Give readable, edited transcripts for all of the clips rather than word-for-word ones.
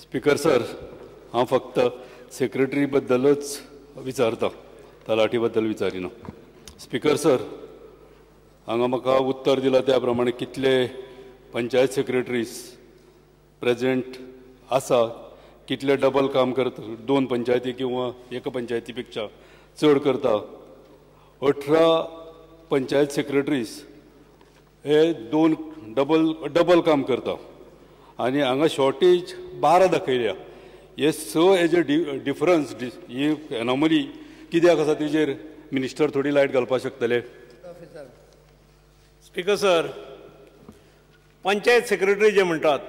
Speaker sir, हांव फक्त secretary बद्दलच विचारता, तलाठी बद्दल विचारिना. स्पीकर सर, हांगा म्हाका उत्तर दिलां त्या प्रमाणे कितले पंचायत सेक्रेटरीज प्रेजेंट आसा, कितले डबल काम करता, 2 पंचायती किंवा 1 पंचायती पेक्षा चड करता. 18 पंचायत सेक्रेटरीज हे 2 डबल काम करता आनी हांगा शॉर्टेज 12 दाखयल्या. हे हेजे डिफरन्स ही एनॉमली कित्याक आसा तेजेर मिनिस्टर थोडी लायट घालपाक शकतले? स्पीकर सर, पंचायत सेक्रेटरी जे म्हणटात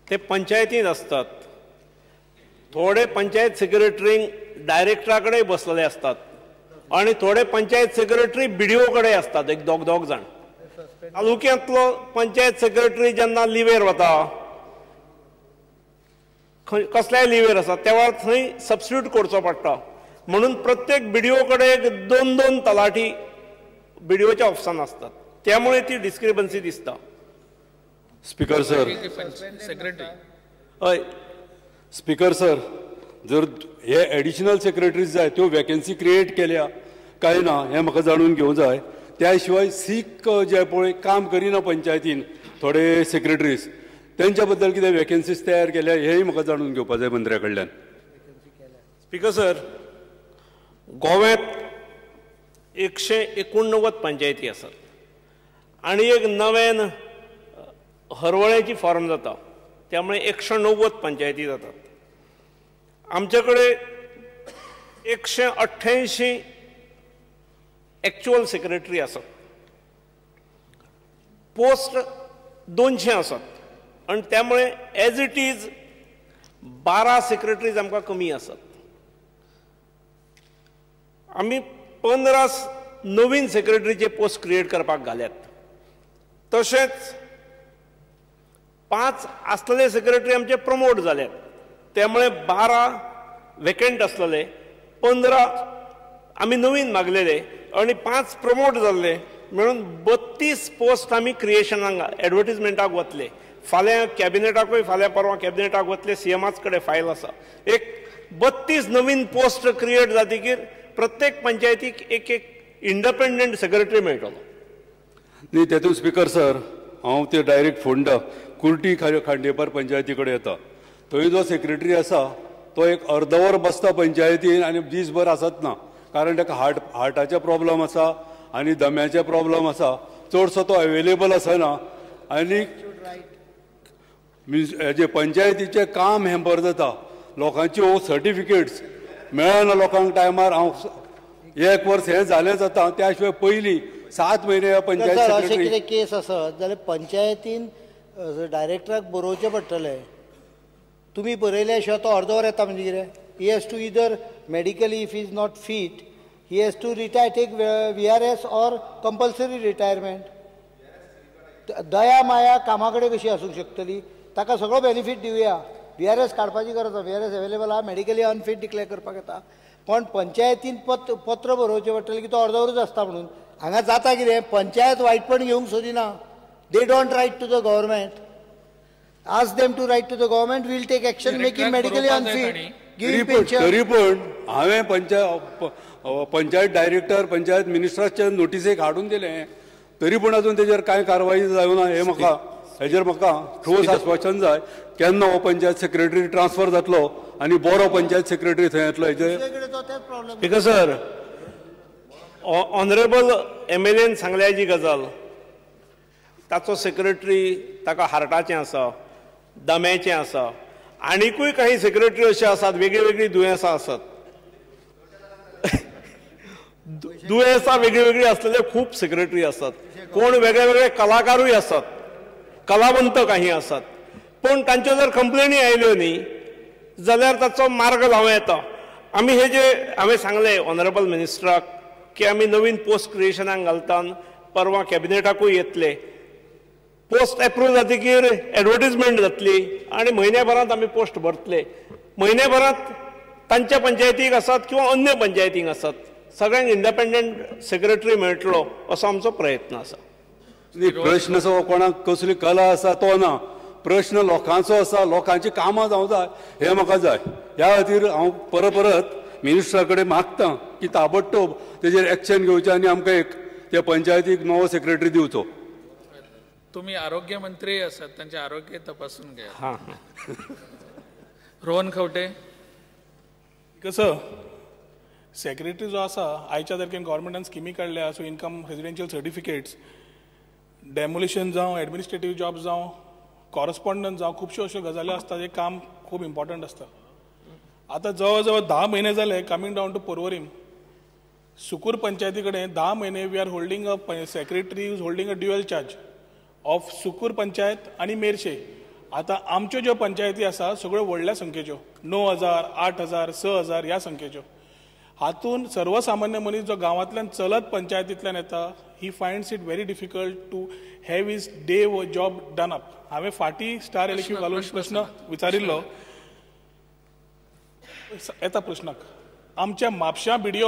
ते पंचायतींत असतात. थोडे पंचायत सेक्रेटरींक डायरेक्टरा कडेन बसलेले असतात आणि थोडे पंचायत सेक्रेटरी BDO कडेन असतात, एक दोग जाण. तालुक्यांतलो पंचायत सेक्रेटरी जेन्ना लिवेर वता, कसल्याय लिवेर आसा, तेव्हा थंय सबस्टिट्यूट करचो पडटा. म्हणून प्रत्येक BDO कडेन 2 तलाठी BDOच्या ऑफिसान असतात. त्यामुळे ती डिस्क्रिपन्सी दिसता. स्पीकर सर, हय स्पीकर सर, जर हे एडिशनल सेक्रेटरीज जाय त्यो वॅकन्सी क्रिएट केल्या काय ना हें म्हाका जाणून घेवंक जाय. त्या शिवाय सीक जे पळय काम करिना पंचायतीन थोडे सेक्रेटरीज, तेंच्या बद्दल कितें वॅकन्सीज तयार केल्या हेंय म्हाका जाणून घेवपा जाय मंत्र्या कडल्यान. स्पीकर सर, गोव्यात 189 पंचायती आसात आणि एक नव्यान हरवळ्याची फॉर्म जाता, त्यामुळे 190 पंचायती जातात. आमच्याकडे 188 एक्च्युअल सेक्रेटरी आसात. पोस्ट 200 आसात आणि त्यामुळे एज इट इज 12 सेक्रेटरीज आमकां कमी आसात. आमी 15 नवीन सेक्रेटरीचे पोस्ट क्रिएट करपाक घाल्यात. तशेंच 5 आसलेले सेक्रेटरी आमचे प्रमोट जाल्यात. त्यामुळे 12 वेकंट आसलेले, 15 आमी नवीन मागलेले आणि 5 प्रमोट जाल्ले, म्हणून 32 पोस्ट आमी क्रिएशनाक एडवर्टिजमेंटाक वतले. फाल्यां कॅबिनेटाकूय, फाल्यां परवां कॅबिनेटाक वतले. CMाच कडेन फायल आसा. एक 32 नवीन पोस्ट क्रिएट जातकीर प्रत्येक पंचायतीक एक इंडिपेंडंट सेक्रेटरी मेळटलो. न्ही, तेतून स्पीकर सर, हांव ते डायरेक्ट फोंडा कुर्टी खांडेपार पंचायती कडेन येता. थंय जो सेक्रेटरी आसा तो एक अर्दवर बसता पंचायतीन आनी दीसभर आसत ना, कारण ताका हार्टाचे प्रॉब्लम आसा आनी दम्याचे प्रॉब्लम आसा. चडसो तो अवेलेबल आसना आनी हेजे पंचायतीचें काम हॅम्पर जाता. लोकांच्यो सर्टिफिकेट्स मेळना लोकांक टायमार. हांव 1 वर्स हें जालें जाता, त्या शिवाय पयलीं 7 म्हयने पंचायत सेक्रेटरी. अशें केस आसत जाल्यार पंचायतीन डायरेक्टराक बरोवचें पडटलें. तुमी बरयल्या शिवाय तो अर्दवर येता म्हणजे कितें? He has to either medically, if is not fit, he has to retire, take VRS or compulsory retirement. दया माया कामा कडेन कशी आसूंक शकतली? ताका सगळो बेनिफीट दिवया. VRS काडपाची गरज ना. VRS अवेलेबल आहा, मेडिकली अनफीट डिक्लेअर करपाक येता. पण पंचायतीन पत्र बरोवचें पडटलें की तो अर्दवरूच आसता म्हणून. हांगा जाता कितें? पंचायत वायटपण घेवंक सोदिना. They don't write to the government. Ask them to write to the government. We will take action, make him medically unfit, give him pension. तरी पण हांवें पंचायत डायरेक्टर, पंचायत मिनिस्टराच्या नोटिसेक हाडून दिलें, तरी पण अजून तेजेर कांय कारवाई जावना. हेजेर म्हाका ठोस आश्वासन जाय. केन्ना हो पंचायत सेक्रेटरी ट्रान्सफर जातलो आनी बरो पंचायत सेक्रेटरी थंय येतलो हेजेर? स्पीकर सर, ऑनरेबल MLAन सांगल्या जी गजाल, ताचो सेक्रेटरी ताका हार्टाचें आसा, दम्याचें आसा, आनीकूय काही सेक्रेटरी अशे आसात वेगळी वेगळी दुयेंसां आसात. दुयेंसां वेगळी वेगळी आसलेले खूब सेक्रेटरी आसात. कोण वेगळे वेगळे कलाकारूय आसात, कलावंत काही आसात. पण तांच्यो जर कंप्लेनी आयल्यो न्ही जाल्यार ताचो मार्ग लावं येता. आमी हे जे हांवें सांगलें ऑनरेबल मिनिस्टराक की आमी नवीन पोस्ट क्रिएशनाक घालता, परवां कॅबिनेटाकूय येतले. पोस्ट एप्रूव्ह जातकीर एडवर्टिजमेंट जातली आणि म्हयन्याभरांत आमी पोस्ट भरतले. म्हयन्याभरांत तांच्या पंचायतीक आसात किंवा अन्य पंचायतीक आसात, सगळ्यांक इंडिपेंडंट सेक्रेटरी मेळटलो असो आमचो प्रयत्न आसा. प्रश्न असो कोणाक कसली कला आसा तो ना, प्रश्न लोकांचो आसा, लोकांची कामां जावं जाय हें म्हाका जाय. ह्या खातीर हांव परत मिनिस्टरा कडेन मागतां की ताबडतोब तेजेर एक्शन घेवचें आनी आमकां एक त्या पंचायतीक नवो सेक्रेटरी दिवचो. तुम्ही आरोग्य मंत्री आसात, त्यांचे आरोग्य तपासून घ्या. हां रोहन खवटे. कसं सेक्रेटरी जो आसा आयच्या तारखेन गव्हर्मेंटान स्किमी काडल्या, so income residential certificates, demolition जावं, एडमिनिस्ट्रेटीव जॉब जावं, कॉरस्पॉन्डन्स जावं, खुबश्यो अश्यो गजाली आसतात जे काम खूब इम्पॉर्टंट आसता. आतां जवळ जवळ 10 महिने जाले coming down to Porvorim. Sukur पंचायती कडेन 10 महिने we are holding a secretary is holding a dual charge of Sukur panchayat आनी मेर्शे. आतां आमच्यो ज्यो पंचायती आसा सगळ्यो व्हडल्या संख्येच्यो, 9,000, 8,000, 6,000 ह्या संख्येच्यो. हातून सर्वसामान्य मनीस जो गांवांतल्यान चलत पंचायतींतल्यान येता, he finds it very difficult to have his day job done up. हांवें फाटीं स्टार एलक्यू घालून प्रश्न विचारिल्लो. येता प्रश्नाक, आमच्या म्हापशां BDO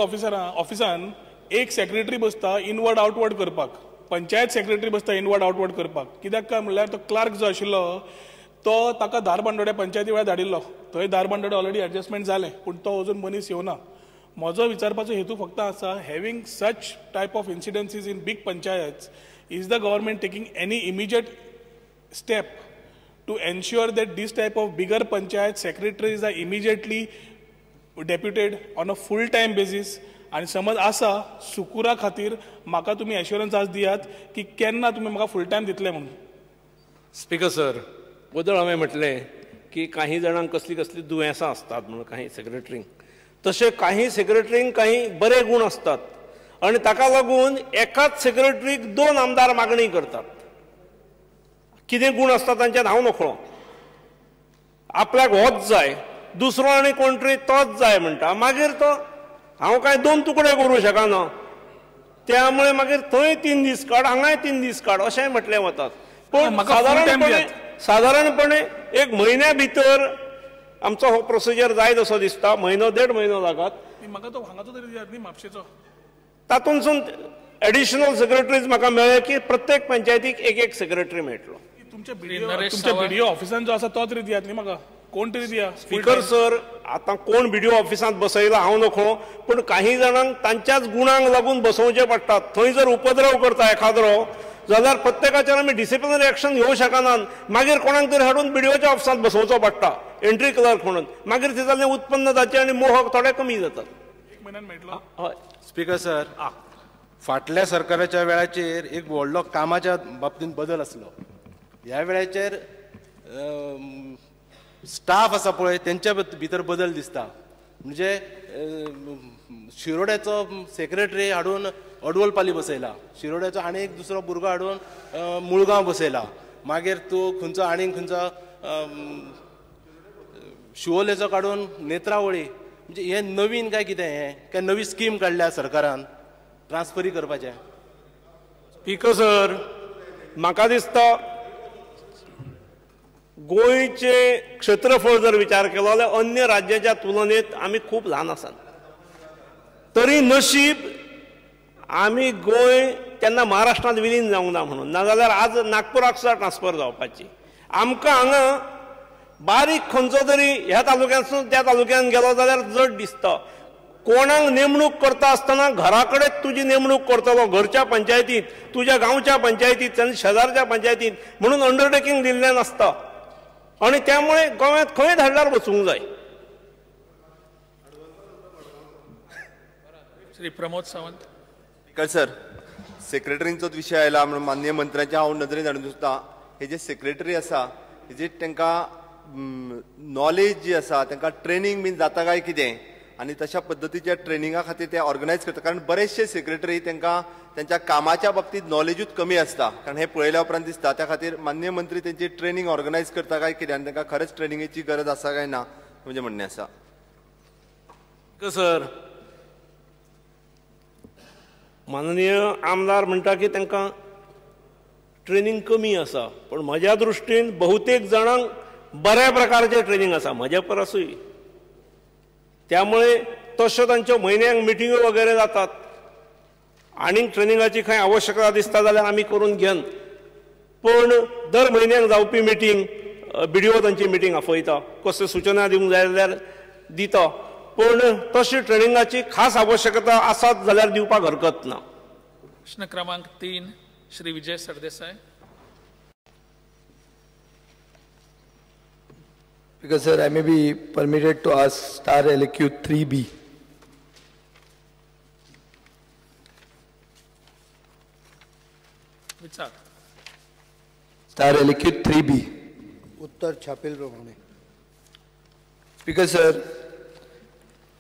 ऑफिसान एक सेक्रेटरी बसता इनवर्ड आउटवर्ड करपाक, पंचायत सेक्रेटरी बसता इनवर्ड आउटवर्ड करपाक. कित्याक काय म्हणल्यार तो क्लार्क जो आशिल्लो तो ताका धारबांदोड्या पंचायती वेळार धाडिल्लो. थंय धारबांदोड्या ऑलरेडी एडजस्टमेंट जालें, पूण तो अजून मनीस येवना. म्हजो विचारपाचो हेतू फक्त आसा, having such type of incidences in big panchayats, is the government taking any immediate step to ensure that this type of bigger panchayat secretaries are immediately deputed on a full time basis. आणि समज आसा सुकुरा खातीर म्हाका तुमी assurance आज दियात की केन्ना तुमी म्हाका फुल टायम दितले म्हणून. स्पीकर सर, बदल हांवें म्हटलें की काही जाणांक कसली कसली दुयेंसां असतात म्हणून काही सेक्रेटरींक, तशें काही सेक्रेटरींक काही बरे गुण असतात आणि ताका लागून एकाच सेक्रेटरीक 2 आमदार मागणी करतात. कितें गुण असता तांच्यात हांव नकळो. आपल्याक होच जाय, दुसरो आनी कोण तरी तोच जाय म्हणटा, मागीर तो हांव काय 2 तुकडे करूं शकना. त्यामुळे मागीर थंय 3 दीस काड, हांगाय 3 दीस काड अशेंय म्हटलें वतात. पण साधारणपणे 1 म्हयन्या भितर आमचो हो प्रोसिजर जाय तसो दिसता. 1.5 म्हयनो लागत. म्हाका तो हांगाचो तरी दियात न्ही म्हापशेचो. तातूंतसून एडिशनल सेक्रेटरीज म्हाका मेळ्ळे की प्रत्येक पंचायतीक एक सेक्रेटरी मेळटलो. तुमच्या BDO ऑफिसान जो आसा तो तरी दियात न्ही म्हाका, कोण तरी दिया. स्पीकर सर, आता कोण BDO ऑफिसांत बसयला हांव नकळो, पण काही जाणांक तांच्याच गुणांक लागून बसोवचे पडटात. थंय जर उपद्रव करता एखादो जाल्यार प्रत्येकाचेर आमी डिसिप्लिनरी एक्शन घेवंक शकनात. मागीर कोणाक तरी हाडून BDOच्या ऑफिसांत बसोवचो पडटा एंट्री क्लर्क म्हणून. मागीर ते जाल्लें उत्पन्न ताचें आनी मोहक थोडे कमी जातात. 1 म्हयन्यान मेळटलो. हय स्पीकर सर, फाटल्या सरकाराच्या वेळाचेर एक व्हडलो कामाच्या बाबतींत बदल आसलो. ह्या वेळाचेर स्टाफ आसा पळय तेंच्या भितर बदल दिसता. म्हणजे शिरोड्याचो सेक्रेटरी हाडून अडवलपाली बसयला, शिरोड्याचो आनी एक दुसरो भुरगो हाडून मुळगांव बसयला, मागीर तूं खंयचो आनीक खंयचो शिवोलेचो काडून नेत्रावळी. म्हणजे हे नवीन काय कितें, हें काय नवी स्कीम काडल्या सरकारान ट्रान्सफरी करपाचें. स्पीकर सर, म्हाका दिसता गोंयचे क्षेत्रफळ जर विचार केलो जाल्यार अन्य राज्याच्या तुलनेत आमी खूब ल्हान आसात. तरी नशीब आमी गोंय तेन्ना महाराष्ट्रांत विलीन जावंक ना म्हणून, नाजाल्यार आज नागपुराक सुद्दां ट्रान्सफर जावपाची. आमकां हांगा बारीक खंयचो तरी ह्या तालुक्यांतसून त्या तालुक्यान गेलो जाल्यार जड दिसता. कोणाक नेमणूक करता आसतना घरा कडेन तुजी नेमणूक करतलो, घरच्या पंचायतींत, तुज्या गांवच्या पंचायतींत आनी शेजारच्या पंचायतींत म्हणून अंडरटेकिंग दिल्लें नासता. आणि त्यामुळे गोव्यात खंय धाडल्यार बसूंक जाय. श्री प्रमोद सावंत. स्पीकर सर, सेक्रेटरींचोच विशय आयला म्हणून माननीय मंत्र्याच्या हांव नदरेन हाडून दिसता, हे जे सेक्रेटरी आसा हेजे तांकां नॉलेज जी आसा तांकां ट्रेनिंग बीन जाता काय कितें, आनी तशा पद्दतीच्या ट्रेनिंगा खातीर ते ऑर्गनायज करता. कारण बरेचशे सेक्रेटरी तांकां त्यांच्या कामाच्या बाबतीत नॉलेजूच कमी असता. कारण हे पळयल्या उपरांत दिसता. त्या खातीर माननीय मंत्री त्यांची ट्रेनिंग ऑर्गनायज करता काय कितें, आनी तांकां खरेंच ट्रेनिंगेची गरज आसा काय ना म्हणजे म्हणणें आसा. सर, माननीय आमदार म्हणटा की तांकां ट्रेनिंग कमी आसा, पण म्हज्या दृश्टीन बहुतेक जाणांक बऱ्या प्रकारचें ट्रेनिंग आसा, म्हज्या परसूय. त्यामुळे तश्यो तांच्यो म्हयन्याक मिटिंगो वगैरे जातात. आनीक ट्रेनिंगाची खंय आवश्यकता दिसता जाल्यार आमी करून घेन, पण दर म्हयन्याक जावपी मिटींग BDO तांची मिटींग आपयता, कसले सूचना दिवंक जाय जाल्यार दिता, पण तशी ट्रेनिंगाची खास आवश्यकता आसात जाल्यार दिवपाक हरकत ना. प्रश्न क्रमांक 3 Shri Vijay Sardesai. Because sir, I may be permitted to ask star LQ 3B. विचार. Star LQ 3B. उत्तर छापेल प्रमाणे. Because sir,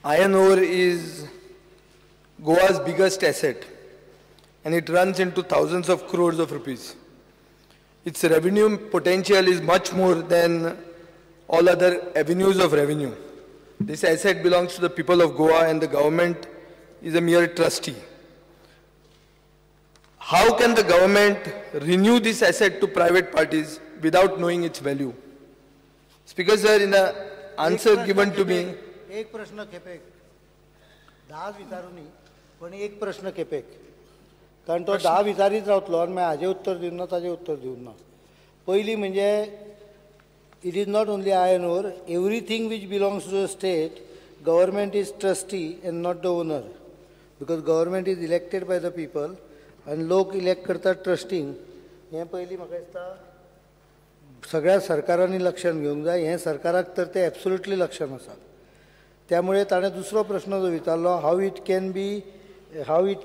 iron ore is Goa's biggest asset and it runs into thousands of crores of rupees. Its revenue potential is much more than all other avenues of revenue. This asset belongs to the people of Goa and the government is a mere trustee. How can the government renew this asset to private parties without knowing its value? Speaker sir, in the answer given to me, एक प्रश्न खेपेक 10 विचारूनी पण एक प्रश्न खेपेक, कारण तो 10 विचारीत रावतलो आणि मागीर हाजें उत्तर दिवं ना ताजें उत्तर दिवं ना. पयली म्हणजे it is not only iron ore, everything which belongs to the state, government is trustee and not the owner, because government is elected by the people and लोक इलेक्ट करतात ट्रस्टींग. हें पयलीं म्हाका दिसता सगळ्या सरकारांनी लक्षात घेवंक जाय. हें सरकाराक तर तें एब्सोल्युटली लक्षात आसा. त्यामुळे ताणें दुसरो प्रश्न जो विचारलो, how it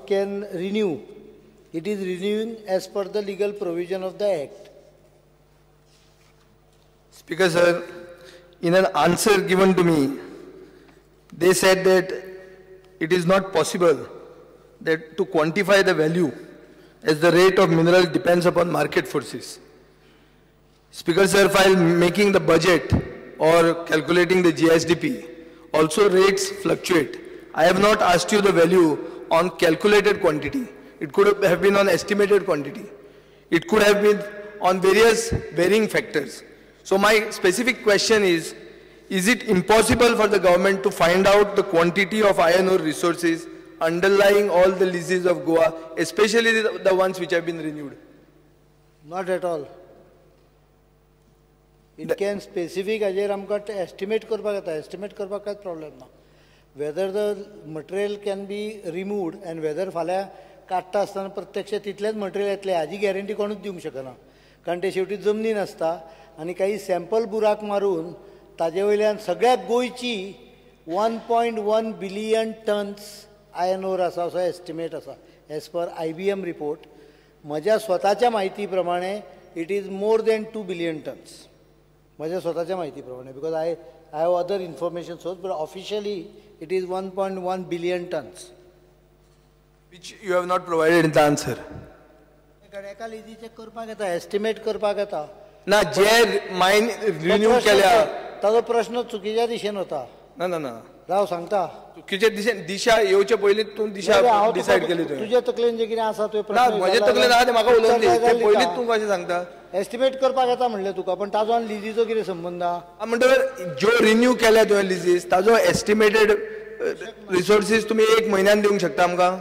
can renew. It is renewing as per the legal provision of the act. Speaker sir, in an answer given to me, they said that it is not possible that to quantify the value as the rate of mineral depends upon market forces. Speaker sir, while making the budget or calculating the GSDP, also rates fluctuate. I have not asked you the value on calculated quantity. It could have been on estimated quantity. It could have been on various varying factors. So my specific question is it impossible for the government to find out the quantity of iron ore resources underlying all the leases of Goa, especially the ones which have been renewed? Not at all. It can specific hajer amka estimate करपाक येता. Estimate करपाक कांयच problem ना. Whether the material can be removed and whether फाल्यां काडटा आसतना प्रत्यक्ष तितलेंच मटेरियल येतलें हाजी गॅरंटी कोणूच दिवंक शकना, कारण ते शेवटी जमनीन आसता आनी काही सॅम्पल बुराक मारून ताजे वयल्यान सगळ्या गोंयची 1.1 बिलियन टन्स आयर्न ओर आसा असो एस्टिमेट आसा एज पर IBM रिपोर्ट. म्हज्या स्वताच्या म्हायती प्रमाणे it is more than 2 billion tonnes. म्हज्या स्वताच्या म्हायती प्रमाणे, because I have other information source, but officially it is 1.1 billion tonnes. Which you have not provided in the answer. एका लिजीचे करपाक येता, एस्टिमेट करपाक येता ना. जे मायन रिन्यू केल्या ताजो प्रश्न चुकीच्या दिशेन होता. ना ना ना राव सांगता चुकीच्या दिशेन दिशा येवचे पयलीं तूं दिशा डिसायड केली तुवें. तुजे तकलेन जे कितें आसा तुवें ना म्हजे तकलेन आहा तें म्हाका उलोवन दी. ते पयलींच तूं कशें सांगता? एस्टिमेट करपाक येता म्हणलें तुका, पण ताजो आनी लिजीचो कितें संबंद आहा? म्हणटकीर ज्यो रिन्यू केल्या तुवें लिजीस ताजो एस्टिमेटेड रिसोर्सीस तुमी 1 म्हयन्यान दिवंक शकता आमकां?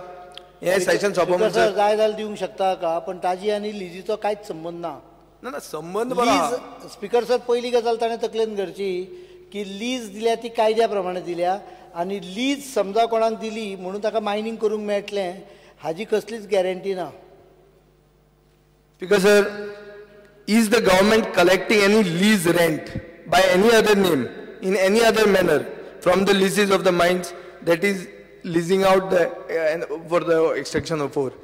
हे सेशन सोंपोवंक जाय जाल्यार दिवंक शकता का, पण ताजी आनी लिजीचो कांयच संबंद ना. ना ना संबंध बरो आहा. स्पिकर सर पयली गजाल ताणें तकलेन करची की लीज दिल्या ती कायद्या प्रमाणे दिल्या, आनी लीज समजा कोणाक दिली म्हणून ताका मायनिंग करूंक मेळटलें हाजी कसलीच गॅरंटी ना. Speaker sir, is the government collecting any lease rent by any other name in any other manner from the leases of the mines that is leasing out for the extraction of ore?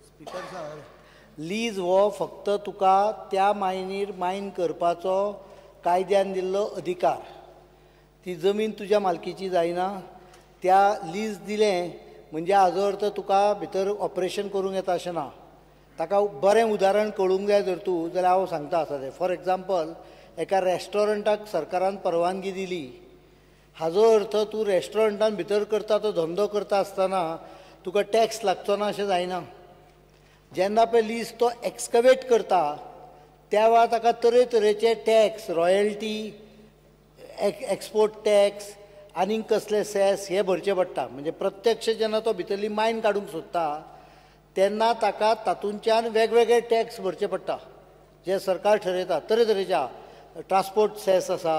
Speaker sir, lease हो फक्त तुका त्या मायनीर मायन करपाचो कायद्यान दिल्लो अधिकार. ती जमीन तुज्या मालकीची जायना. त्या लीज दिलें म्हणजे हाजो अर्थ तुका भितर ऑपरेशन करूंक येता अशें ना. ताका बरें उदाहरण कळूंक जाय जर तूं, जाल्यार हांव सांगता आसा तें. फॉर एग्जाम्पल, एका रेस्टॉरंटाक सरकारान परवानगी दिली, हाजो अर्थ तूं रेस्टॉरंटान भितर करता तो धंदो करता आसतना तुका टॅक्स लागचो ना अशें जायना. जेन्ना पळय लीज तो एक्सकवेट करता त्या वेळार ताका तरेतरेचे टॅक्स, रॉयल्टी, एक्सपोर्ट टॅक्स आनीक कसले सेस हे भरचे पडटा. म्हणजे प्रत्यक्ष जेन्ना तो भितरली मायन काडूंक सोदता तेन्ना ताका तातूंतल्यान वेगवेगळे टॅक्स भरचे पडटा जे सरकार ठरयता तरेतरेच्या. ट्रान्सपोर्ट सेस आसा